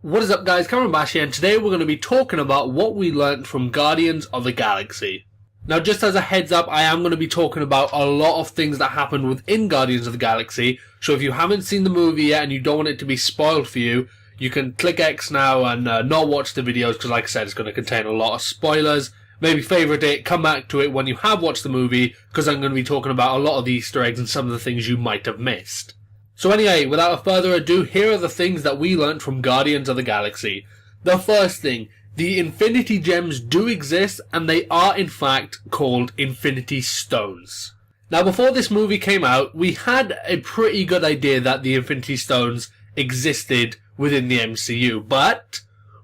What is up guys, Cameron Bash here, and today we're going to be talking about what we learnt from Guardians of the Galaxy. Now just as a heads up, I am going to be talking about a lot of things that happened within Guardians of the Galaxy, so if you haven't seen the movie yet and you don't want it to be spoiled for you, you can click X now and not watch the videos because like I said, it's going to contain a lot of spoilers. Maybe favourite it, come back to it when you have watched the movie, because I'm going to be talking about a lot of the Easter eggs and some of the things you might have missed. So anyway, without further ado, here are the things that we learnt from Guardians of the Galaxy. The first thing, the Infinity Gems do exist, and they are in fact called Infinity Stones. Now before this movie came out, we had a pretty good idea that the Infinity Stones existed within the MCU, but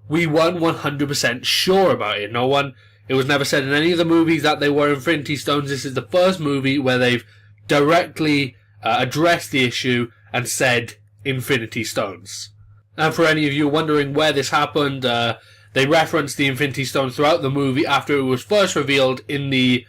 we weren't 100% sure about it. It was never said in any of the movies that they were Infinity Stones. This is the first movie where they've directly addressed the issue and said Infinity Stones. And for any of you wondering where this happened, they referenced the Infinity Stones throughout the movie after it was first revealed in the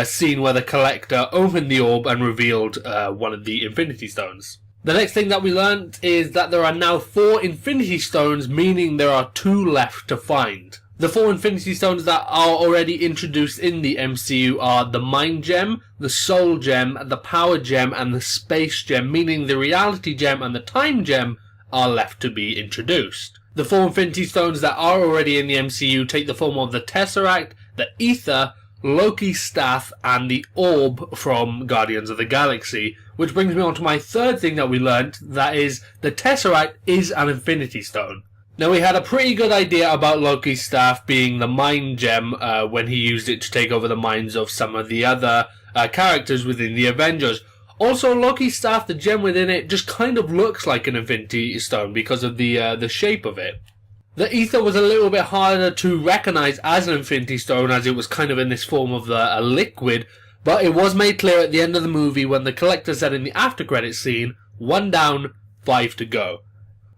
scene where the Collector opened the orb and revealed one of the Infinity Stones. The next thing that we learned is that there are now 4 Infinity Stones, meaning there are 2 left to find. The 4 Infinity Stones that are already introduced in the MCU are the Mind Gem, the Soul Gem, the Power Gem, and the Space Gem, meaning the Reality Gem and the Time Gem are left to be introduced. The 4 Infinity Stones that are already in the MCU take the form of the Tesseract, the Ether, Loki's Staff, and the Orb from Guardians of the Galaxy. Which brings me on to my third thing that we learnt, that is, the Tesseract is an Infinity Stone. Now we had a pretty good idea about Loki's staff being the Mind Gem when he used it to take over the minds of some of the other characters within the Avengers. Also, Loki's staff, the gem within it, just kind of looks like an Infinity Stone because of the shape of it. The Ether was a little bit harder to recognise as an Infinity Stone as it was kind of in this form of a liquid, but it was made clear at the end of the movie when the Collector said in the after credits scene, 1 down, 5 to go.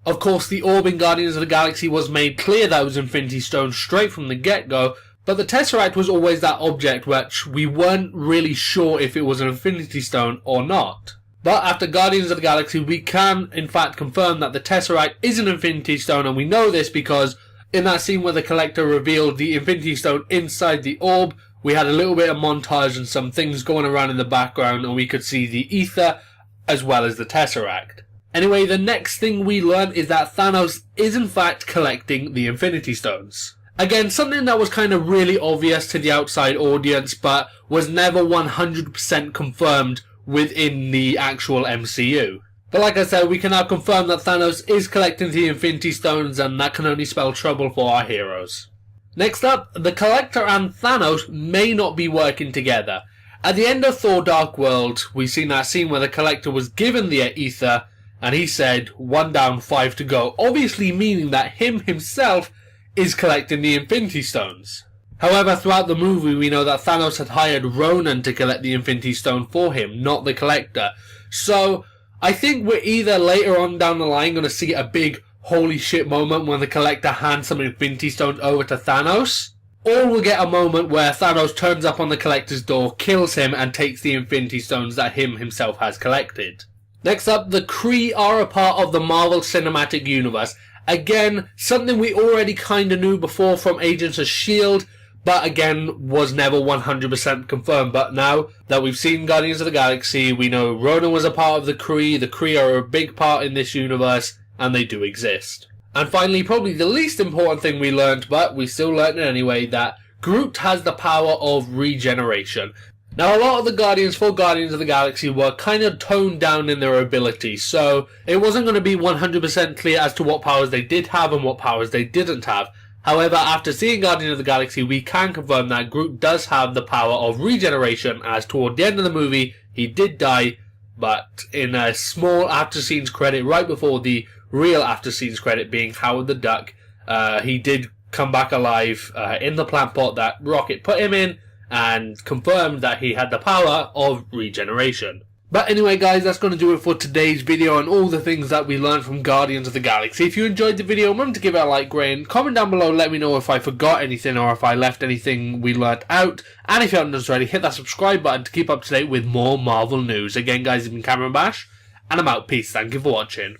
Of course, the orb in Guardians of the Galaxy was made clear that it was Infinity Stone straight from the get-go, but the Tesseract was always that object which we weren't really sure if it was an Infinity Stone or not. But after Guardians of the Galaxy, we can in fact confirm that the Tesseract is an Infinity Stone, and we know this because in that scene where the Collector revealed the Infinity Stone inside the orb, we had a little bit of montage and some things going around in the background, and we could see the Ether as well as the Tesseract. Anyway, the next thing we learn is that Thanos is in fact collecting the Infinity Stones. Again, something that was kind of really obvious to the outside audience, but was never 100% confirmed within the actual MCU. But like I said, we can now confirm that Thanos is collecting the Infinity Stones, and that can only spell trouble for our heroes. Next up, the Collector and Thanos may not be working together. At the end of Thor Dark World, we've seen that scene where the Collector was given the Ether, and he said, 1 down, 5 to go, obviously meaning that him himself is collecting the Infinity Stones. However, throughout the movie, we know that Thanos had hired Ronan to collect the Infinity Stone for him, not the Collector. So, I think we're either later on down the line going to see a big holy shit moment when the Collector hands some Infinity Stones over to Thanos, or we'll get a moment where Thanos turns up on the Collector's door, kills him, and takes the Infinity Stones that him himself has collected. Next up, the Kree are a part of the Marvel Cinematic Universe. Again, something we already kinda knew before from Agents of S.H.I.E.L.D., but again, was never 100% confirmed. But now that we've seen Guardians of the Galaxy, we know Ronan was a part of the Kree are a big part in this universe, and they do exist. And finally, probably the least important thing we learned, but we still learned it anyway, that Groot has the power of regeneration. Now, a lot of the Guardians for Guardians of the Galaxy were kind of toned down in their abilities, so it wasn't going to be 100% clear as to what powers they did have and what powers they didn't have. However, after seeing Guardians of the Galaxy, we can confirm that Groot does have the power of regeneration, as toward the end of the movie, he did die, but in a small after-scenes credit right before the real after-scenes credit being Howard the Duck, he did come back alive in the plant pot that Rocket put him in, and confirmed that he had the power of regeneration. But anyway guys, that's going to do it for today's video and all the things that we learned from Guardians of the Galaxy. If you enjoyed the video, remember to give it a like, and comment down below, let me know if I forgot anything or if I left anything we learnt out. And if you haven't done so already, hit that subscribe button to keep up to date with more Marvel news. Again guys, it's been Cameron Bash, and I'm out. Peace. Thank you for watching.